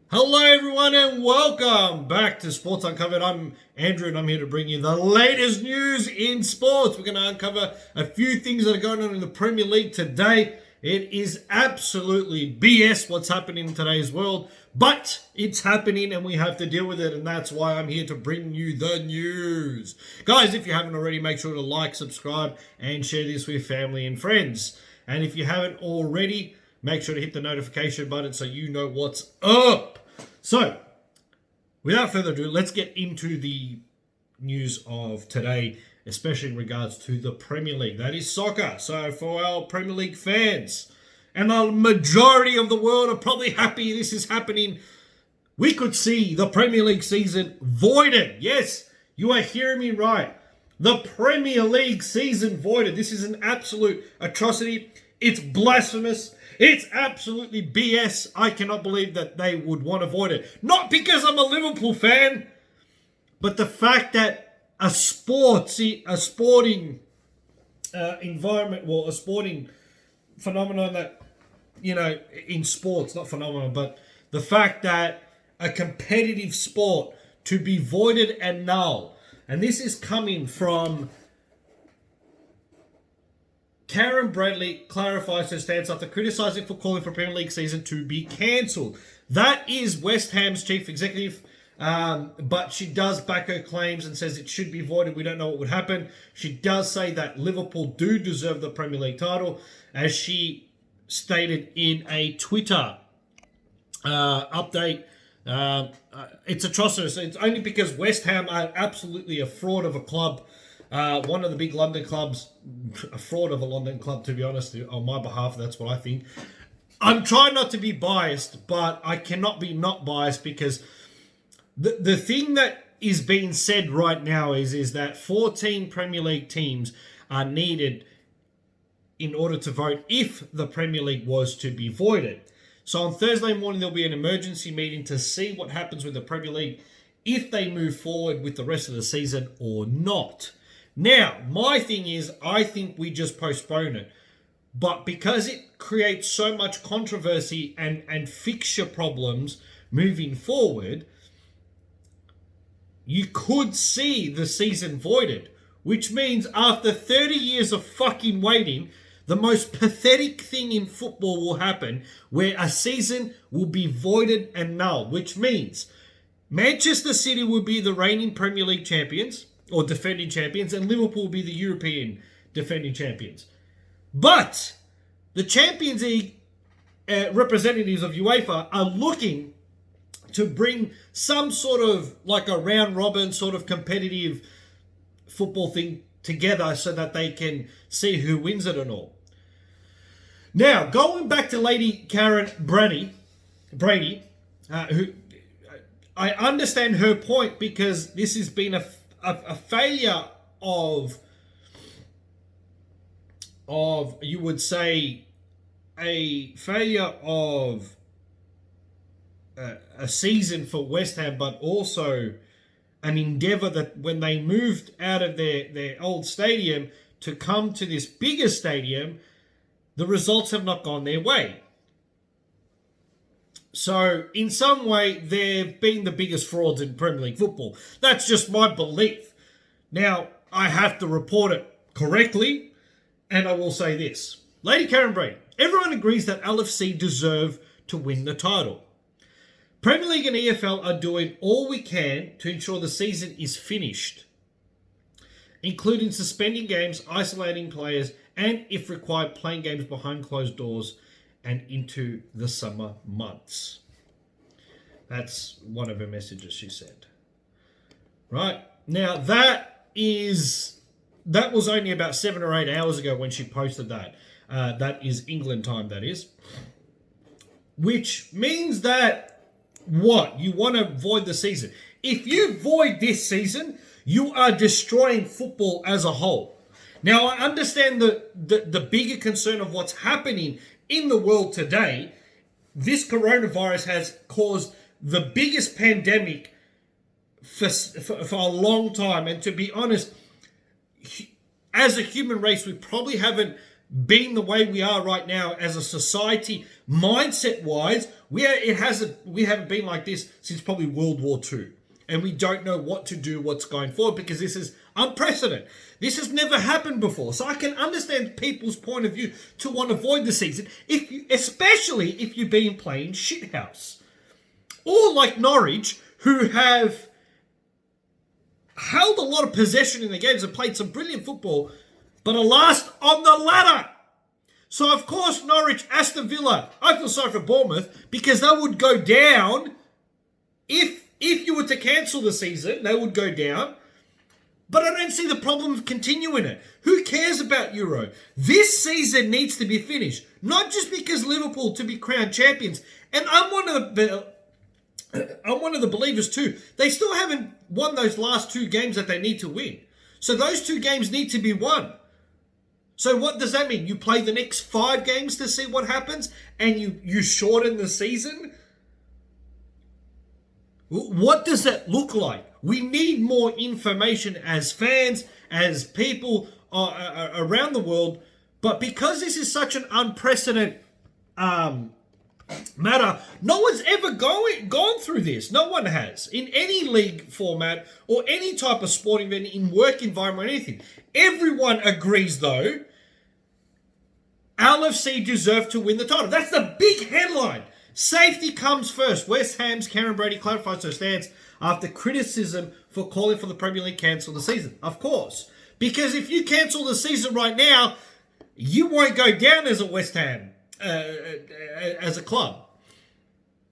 Hello, everyone, and welcome back to Sports Uncovered. I'm Andrew, and I'm here to bring you the latest news in sports. We're going to uncover a few things that are going on in the Premier League today. It is absolutely BS what's happening in today's world, but it's happening and we have to deal with it, and that's why I'm here to bring you the news. Guys, if you haven't already, make sure to like, subscribe, and share this with family and friends. And if you haven't already, make sure to hit the notification button so you know what's up. So, without further ado, let's get into the news of today, especially in regards to the Premier League. That is soccer. So, for our Premier League fans, and the majority of the world are probably happy this is happening, we could see the Premier League season voided. Yes, you are hearing me right. The Premier League season voided. This is an absolute atrocity. It's blasphemous. It's absolutely BS. I cannot believe that they would want to avoid it. Not because I'm a Liverpool fan, but the fact that a sporting environment, well, a sporting phenomenon that, in sports, not phenomenon, but the fact that a competitive sport to be voided and null. And this is coming from Karen Bradley clarifies her stance after criticising for calling for Premier League season to be cancelled. That is West Ham's chief executive, but she does back her claims and says it should be voided. We don't know what would happen. She does say that Liverpool do deserve the Premier League title, as she stated in a Twitter update. It's atrocious. It's only because West Ham are absolutely a fraud of a club. One of the big London clubs, a fraud of a London club, to be honest, on my behalf. That's what I think. I'm trying not to be biased, but I cannot be not biased because the thing that is being said right now is that 14 Premier League teams are needed in order to vote if the Premier League was to be voided. So on Thursday morning, there'll be an emergency meeting to see what happens with the Premier League, if they move forward with the rest of the season or not. Now, my thing is, I think we just postpone it. But because it creates so much controversy and fixture problems moving forward, you could see the season voided. Which means after 30 years of fucking waiting, the most pathetic thing in football will happen, where a season will be voided and null. Which means Manchester City will be the reigning Premier League champions, or defending champions, and Liverpool will be the European defending champions. But the Champions League representatives of UEFA are looking to bring some sort of like a round robin sort of competitive football thing together so that they can see who wins it and all. Now, going back to Lady Karen Brady, who I understand her point, because this has been a failure of you would say a failure of a season for West Ham, but also an endeavour that when they moved out of their old stadium to come to this bigger stadium, the results have not gone their way. So, in some way, they've been the biggest frauds in Premier League football. That's just my belief. Now, I have to report it correctly, and I will say this. Lady Karen Brady, everyone agrees that LFC deserve to win the title. Premier League and EFL are doing all we can to ensure the season is finished, including suspending games, isolating players, and, if required, playing games behind closed doors and into the summer months. That's one of her messages, she said. Right. Now, that was only about 7 or 8 hours ago when she posted that. That is England time, that is. Which means that, what? You want to void the season. If you void this season, you are destroying football as a whole. Now, I understand the bigger concern of what's happening in the world today. This coronavirus has caused the biggest pandemic for a long time. And to be honest, as a human race, we probably haven't being the way we are right now as a society, mindset-wise, we haven't been like this since probably World War II. And we don't know what to do, what's going forward, because this is unprecedented. This has never happened before. So I can understand people's point of view to want to avoid the season, especially if you've been playing shithouse. Or like Norwich, who have held a lot of possession in the games and played some brilliant football, but are last on the ladder. So, of course, Norwich, Aston Villa, I feel sorry for Bournemouth, because they would go down if you were to cancel the season, they would go down. But I don't see the problem of continuing it. Who cares about Euro? This season needs to be finished. Not just because Liverpool to be crowned champions. And I'm one of the believers too. They still haven't won those last 2 games that they need to win. So those 2 games need to be won. So what does that mean? You play the next 5 games to see what happens and you shorten the season? What does that look like? We need more information as fans, as people around the world. But because this is such an unprecedented matter, no one's ever gone through this. No one has. In any league format or any type of sporting event, in work environment or anything. Everyone agrees, though, LFC deserve to win the title. That's the big headline. Safety comes first. West Ham's Karen Brady clarifies her stance after criticism for calling for the Premier League cancel the season. Of course. Because if you cancel the season right now, you won't go down as a West Ham, as a club.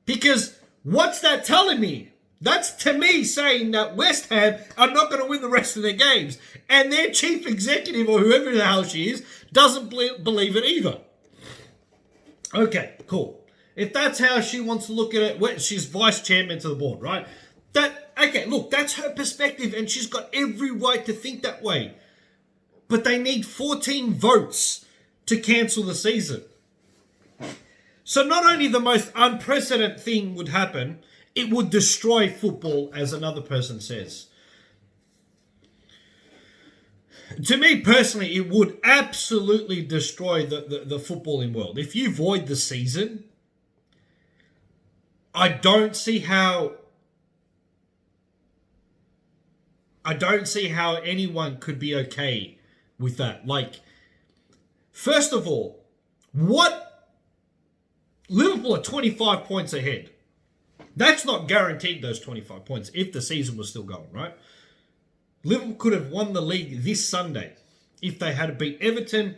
Because what's that telling me? That's to me saying that West Ham are not going to win the rest of their games. And their chief executive, or whoever the hell she is, doesn't believe it either. Okay, cool. If that's how she wants to look at it, she's vice chairman to the board, right? Okay, look, that's her perspective, and she's got every right to think that way. But they need 14 votes to cancel the season. So not only the most unprecedented thing would happen, it would destroy football, as another person says. To me personally, it would absolutely destroy the footballing world. If you void the season, I don't see how anyone could be okay with that. Like, first of all, Liverpool are 25 points ahead. That's not guaranteed, those 25 points, if the season was still going, right? Liverpool could have won the league this Sunday if they had to beat Everton.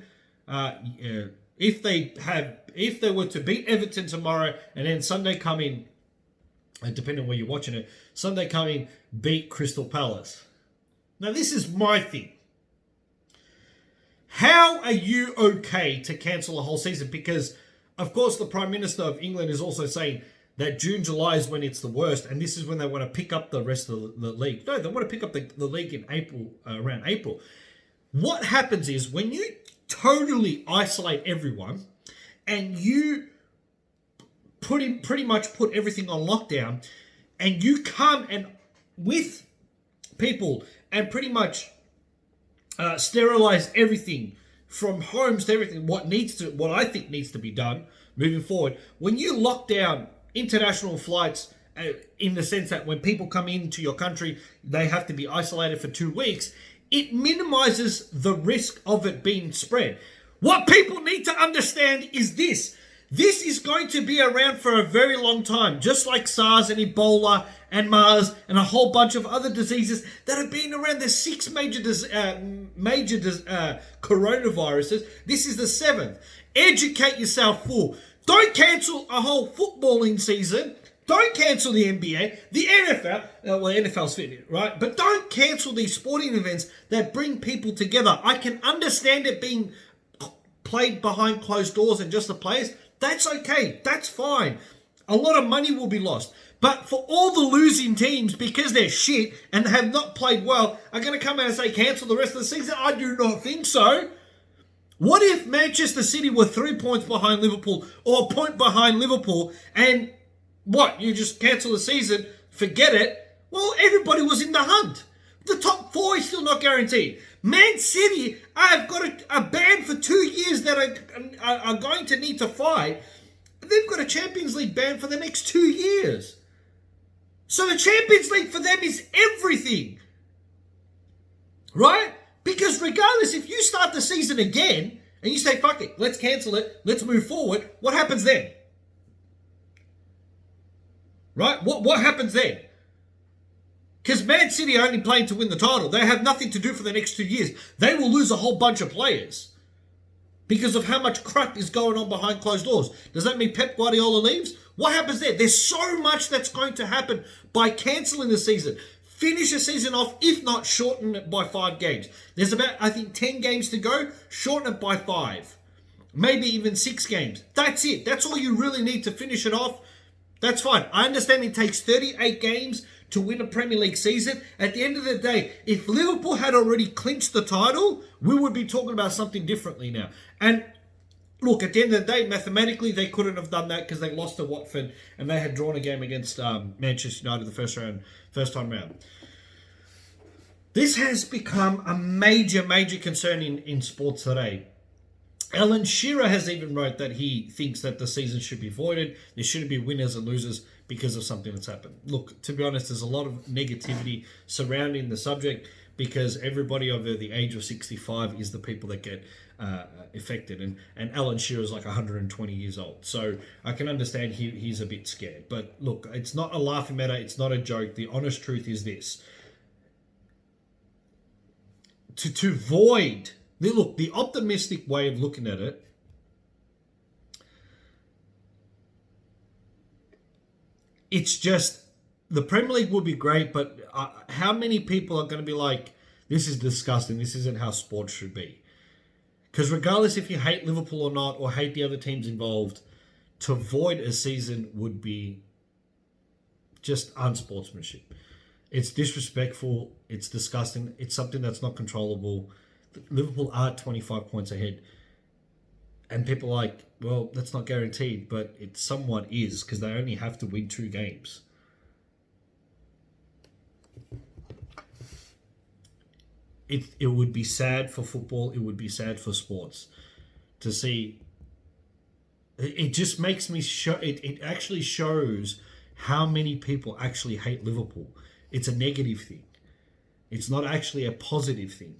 If they were to beat Everton tomorrow and then Sunday come in, and depending on where you're watching it, Sunday come in, beat Crystal Palace. Now this is my thing. How are you okay to cancel a whole season? Because, of course, the Prime Minister of England is also saying that June, July is when it's the worst, and this is when they want to pick up the rest of the league. No, they want to pick up the league in April, around April. What happens is when you totally isolate everyone and you pretty much put everything on lockdown, and you come and with people and pretty much sterilize everything from homes to everything, what I think needs to be done moving forward. When you lock down international flights, in the sense that when people come into your country, they have to be isolated for 2 weeks, it minimizes the risk of it being spread. What people need to understand is this. This is going to be around for a very long time, just like SARS and Ebola and MERS and a whole bunch of other diseases that have been around. There's 6 major coronaviruses. This is the 7th. Educate yourself full. Don't cancel a whole footballing season. Don't cancel the NBA, the NFL. Well, NFL's fit, right? But don't cancel these sporting events that bring people together. I can understand it being played behind closed doors and just the players. That's okay. That's fine. A lot of money will be lost. But for all the losing teams, because they're shit and have not played well, are going to come out and say cancel the rest of the season? I do not think so. What if Manchester City were 3 points behind Liverpool or a point behind Liverpool, and what, you just cancel the season, forget it? Well, everybody was in the hunt. The top 4 is still not guaranteed. Man City, I've got a ban for 2 years that are going to need to fight. They've got a Champions League ban for the next 2 years. So the Champions League for them is everything. Right? Because regardless, if you start the season again and you say, fuck it, let's cancel it, let's move forward, what happens then? Right? What happens then? Because Man City are only playing to win the title. They have nothing to do for the next 2 years. They will lose a whole bunch of players because of how much crap is going on behind closed doors. Does that mean Pep Guardiola leaves? What happens there? There's so much that's going to happen by cancelling the season. Finish the season off, if not shorten it by 5 games. There's about, I think, 10 games to go. Shorten it by 5. Maybe even 6 games. That's it. That's all you really need to finish it off. That's fine. I understand it takes 38 games to win a Premier League season. At the end of the day, if Liverpool had already clinched the title, we would be talking about something differently now. And look, at the end of the day, mathematically, they couldn't have done that because they lost to Watford and they had drawn a game against Manchester United the first time round. This has become a major concern in sports today. Alan Shearer has even wrote that he thinks that the season should be voided. There shouldn't be winners and losers because of something that's happened. Look, to be honest, there's a lot of negativity surrounding the subject because everybody over the age of 65 is the people that get affected. And Alan Shearer is like 120 years old. So I can understand he's a bit scared. But look, it's not a laughing matter. It's not a joke. The honest truth is this. To void... Look, the optimistic way of looking at it, it's just the Premier League would be great, but how many people are going to be like, this is disgusting, this isn't how sports should be? Because regardless if you hate Liverpool or not, or hate the other teams involved, to void a season would be just unsportsmanship. It's disrespectful, it's disgusting, it's something that's not controllable. Liverpool are 25 points ahead. And people are like, well, that's not guaranteed, but it somewhat is because they only have to win 2 games. It would be sad for football. It would be sad for sports to see. It just makes me show. It actually shows how many people actually hate Liverpool. It's a negative thing. It's not actually a positive thing.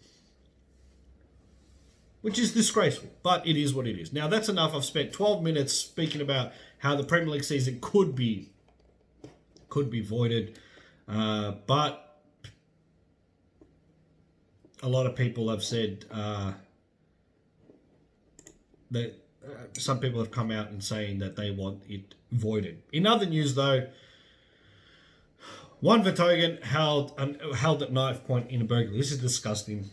Which is disgraceful, but it is what it is. Now, that's enough. I've spent 12 minutes speaking about how the Premier League season could be voided, but a lot of people have said that some people have come out and saying that they want it voided. In other news, though, Juan Vertonghen held at knife point in a burglary. This is disgusting.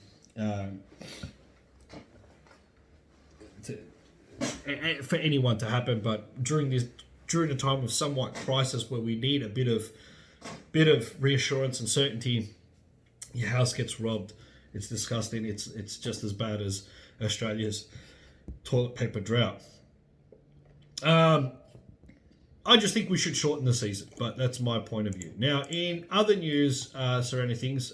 For anyone to happen, but during a time of somewhat crisis where we need a bit of reassurance and certainty, your house gets robbed. It's disgusting. It's just as bad as Australia's toilet paper drought. I just think we should shorten the season, but that's my point of view. Now, in other news surrounding things,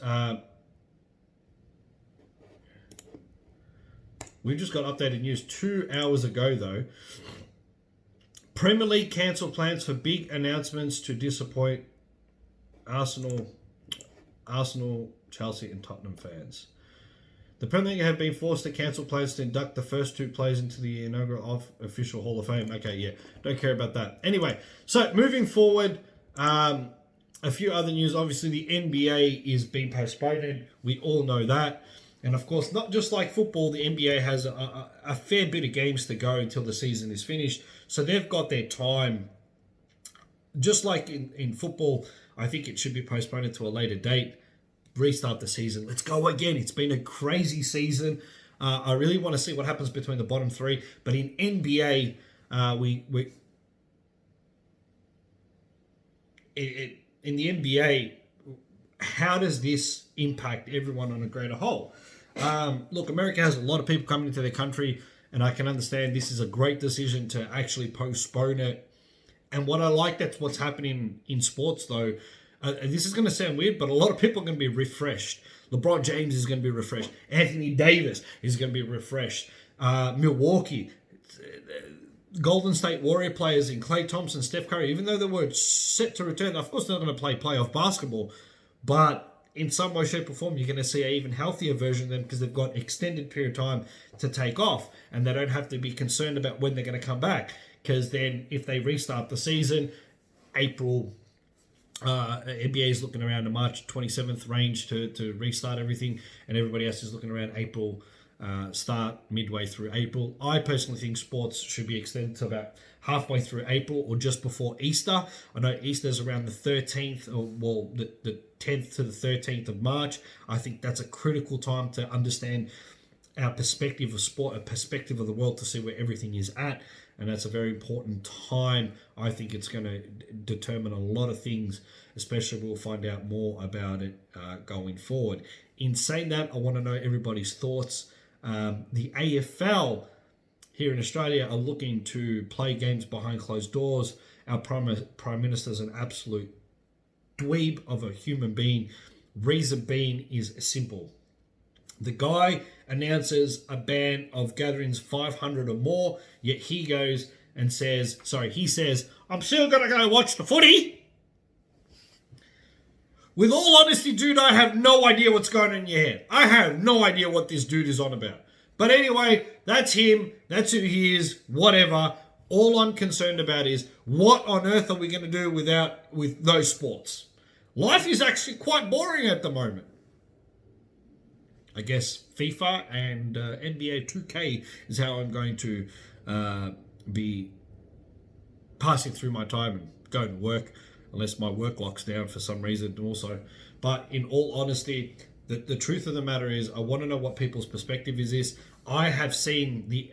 we've just got updated news 2 hours ago, though. Premier League cancel plans for big announcements to disappoint Arsenal, Chelsea and Tottenham fans. The Premier League have been forced to cancel plans to induct the first 2 players into the inaugural official Hall of Fame. Okay, yeah, don't care about that. Anyway, so moving forward, a few other news. Obviously, the NBA is being postponed. We all know that. And of course, not just like football, the NBA has a fair bit of games to go until the season is finished. So they've got their time. Just like in football, I think it should be postponed to a later date. Restart the season. Let's go again. It's been a crazy season. I really want to see what happens between the bottom 3. But in NBA, in the NBA, how does this impact everyone on a greater whole? Look, America has a lot of people coming into their country, and I can understand this is a great decision to actually postpone it. And what I like that's what's happening in sports, though, This is going to sound weird, but a lot of people are going to be refreshed. LeBron James is going to be refreshed. Anthony Davis is going to be refreshed. Milwaukee, Golden State Warrior players in Klay Thompson, Steph Curry, even though they were set to return, of course they're not going to play playoff basketball, but in some way, shape, or form, you're going to see an even healthier version of them because they've got extended period of time to take off, and they don't have to be concerned about when they're going to come back. Because then, if they restart the season, April, NBA is looking around the March 27th range to restart everything, and everybody else is looking around April. Start midway through April. I personally think sports should be extended to about halfway through April or just before Easter. I know Easter's around the 13th, or well, the 10th to the 13th of March. I think that's a critical time to understand our perspective of sport, a perspective of the world to see where everything is at. And that's a very important time. I think it's going to determine a lot of things, especially we'll find out more about it going forward. In saying that, I want to know everybody's thoughts. The AFL here in Australia are looking to play games behind closed doors. Our Prime Minister's an absolute dweeb of a human being. Reason being is simple. The guy announces a ban of gatherings 500 or more, yet he goes and says, I'm still going to go watch the footy. With all honesty, dude, I have no idea what's going on in your head. I have no idea what this dude is on about. But anyway, that's him. That's who he is. Whatever. All I'm concerned about is what on earth are we going to do with those sports? Life is actually quite boring at the moment. I guess FIFA and NBA 2K is how I'm going to be passing through my time and going to work, unless my work locks down for some reason also. But in all honesty, the truth of the matter is I want to know what people's perspective is this. I have seen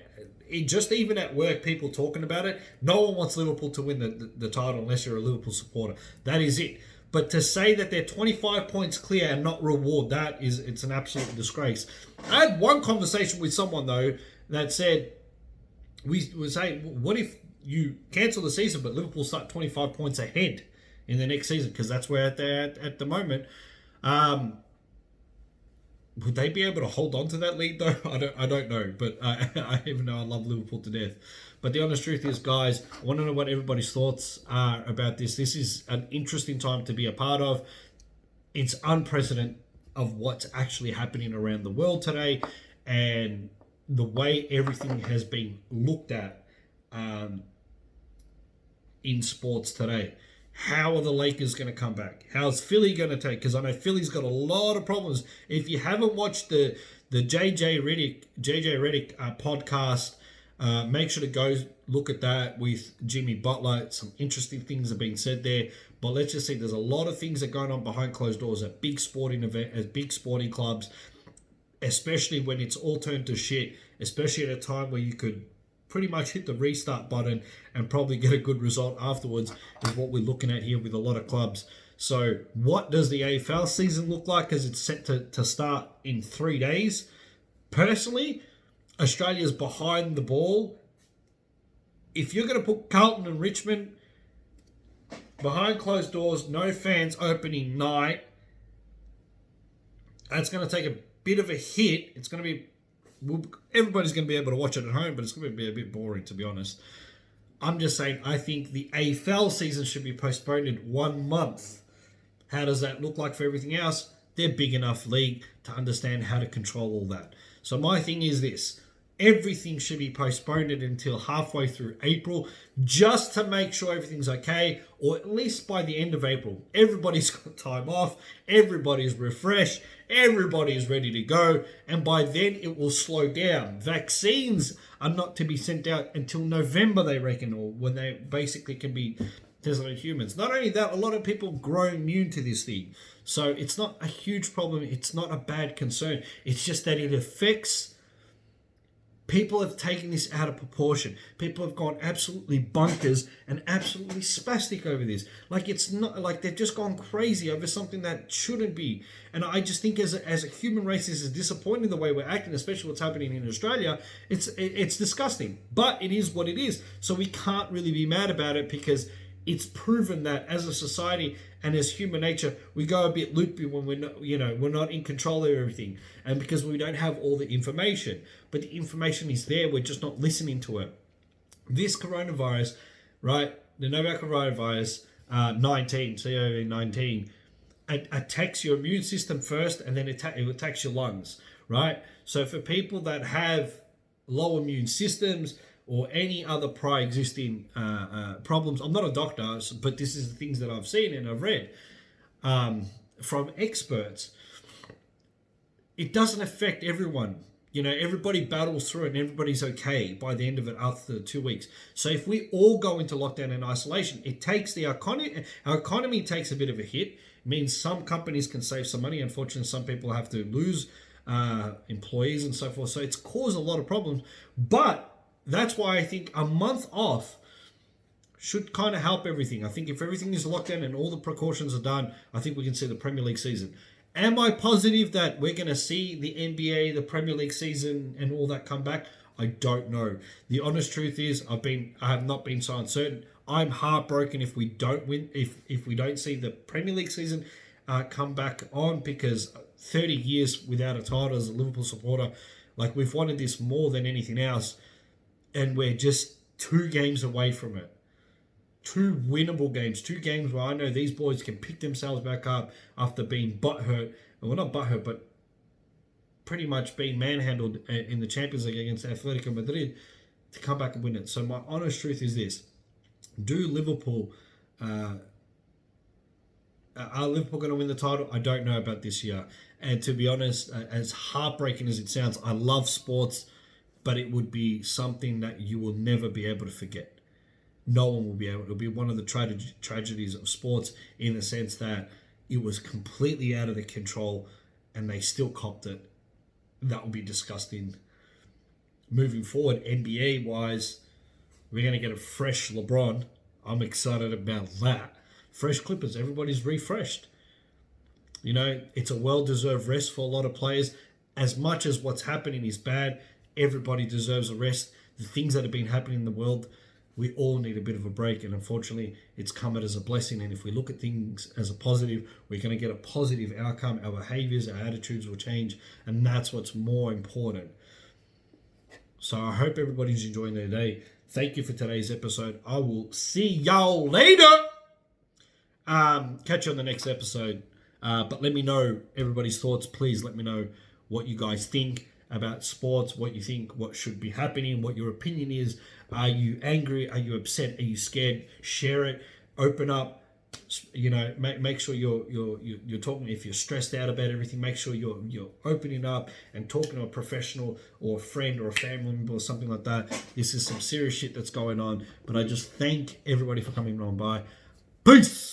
just even at work, people talking about it. No one wants Liverpool to win the title unless you're a Liverpool supporter. That is it. But to say that they're 25 points clear and not reward, it's an absolute disgrace. I had one conversation with someone, though, that said, we were saying, what if you cancel the season, but Liverpool start 25 points ahead in the next season? Because that's where they're at the moment. Would they be able to hold on to that lead, though? I don't know. But I even know I love Liverpool to death. But the honest truth is, guys, I want to know what everybody's thoughts are about this. This is an interesting time to be a part of. It's unprecedented of what's actually happening around the world today, and the way everything has been looked at in sports today. How are the Lakers going to come back? How's Philly going to take? Because I know Philly's got a lot of problems. If you haven't watched the JJ Redick podcast, make sure to go look at that with Jimmy Butler. Some interesting things are being said there. But let's just say there's a lot of things that are going on behind closed doors at big sporting events, at big sporting clubs, especially when it's all turned to shit, especially at a time where you could pretty much hit the restart button and probably get a good result afterwards, is what we're looking at here with a lot of clubs. So what does the AFL season look like, as it's set to start in 3 days? Personally, Australia's behind the ball. If you're going to put Carlton and Richmond behind closed doors, no fans opening night, that's going to take a bit of a hit. It's going to be, everybody's going to be able to watch it at home, but it's going to be a bit boring, to be honest. I'm just saying, I think the AFL season should be postponed in 1 month. How does that look like for everything else? They're big enough league to understand how to control all that. So my thing is this. Everything should be postponed until halfway through April, just to make sure everything's okay, or at least by the end of April. Everybody's got time off, everybody's refreshed, everybody's ready to go, and by then it will slow down. Vaccines are not to be sent out until November, they reckon, or when they basically can be tested on humans. Not only that, a lot of people grow immune to this thing. So it's not a huge problem, it's not a bad concern. It's just that it affects... People have taken this out of proportion. People have gone absolutely bonkers and absolutely spastic over this. Like, it's not like they've just gone crazy over something that shouldn't be. And I just think as a human race, this is disappointing the way we're acting, especially what's happening in Australia. It's disgusting, but it is what it is. So we can't really be mad about it, because it's proven that as a society and as human nature, we go a bit loopy when we're not, we're not in control of everything, and because we don't have all the information. But the information is there, we're just not listening to it. This coronavirus, right? The novel coronavirus 19, COVID-19, attacks your immune system first, and then it attacks your lungs, right? So for people that have low immune systems or any other prior existing problems, I'm not a doctor, but this is the things that I've seen and I've read from experts. It doesn't affect everyone. Everybody battles through it and everybody's okay by the end of it after 2 weeks. So if we all go into lockdown and isolation, it takes our economy takes a bit of a hit. It means some companies can save some money. Unfortunately, some people have to lose employees and so forth. So it's caused a lot of problems. But that's why I think a month off should kind of help everything. I think if everything is locked down and all the precautions are done, I think we can see the Premier League season. Am I positive that we're going to see the NBA, the Premier League season, and all that come back? I don't know. The honest truth is, I have not been so uncertain. I'm heartbroken if we don't win, if we don't see the Premier League season come back on, because 30 years without a title as a Liverpool supporter, like, we've wanted this more than anything else, and we're just 2 games away from it. 2 winnable games, 2 games where I know these boys can pick themselves back up after being butthurt, well, not butthurt, but pretty much being manhandled in the Champions League against Atletico Madrid, to come back and win it. So my honest truth is this: do Liverpool, are Liverpool going to win the title? I don't know about this year. And to be honest, as heartbreaking as it sounds, I love sports, but it would be something that you will never be able to forget. No one will be able to. It'll be one of the tragedies of sports, in the sense that it was completely out of their control and they still copped it. That will be disgusting. Moving forward, NBA-wise, we're going to get a fresh LeBron. I'm excited about that. Fresh Clippers. Everybody's refreshed. It's a well-deserved rest for a lot of players. As much as what's happening is bad, everybody deserves a rest. The things that have been happening in the world, we all need a bit of a break, and unfortunately, it's come as a blessing. And if we look at things as a positive, we're going to get a positive outcome. Our behaviors, our attitudes will change, and that's what's more important. So I hope everybody's enjoying their day. Thank you for today's episode. I will see y'all later. Catch you on the next episode. But let me know everybody's thoughts. Please let me know what you guys think about sports, what you think, what should be happening, what your opinion is. Are you angry? Are you upset? Are you scared? Share it. Open up. Make sure you're talking. If you're stressed out about everything, make sure you're opening up and talking to a professional or a friend or a family member or something like that. This is some serious shit that's going on. But I just thank everybody for coming on by. Peace.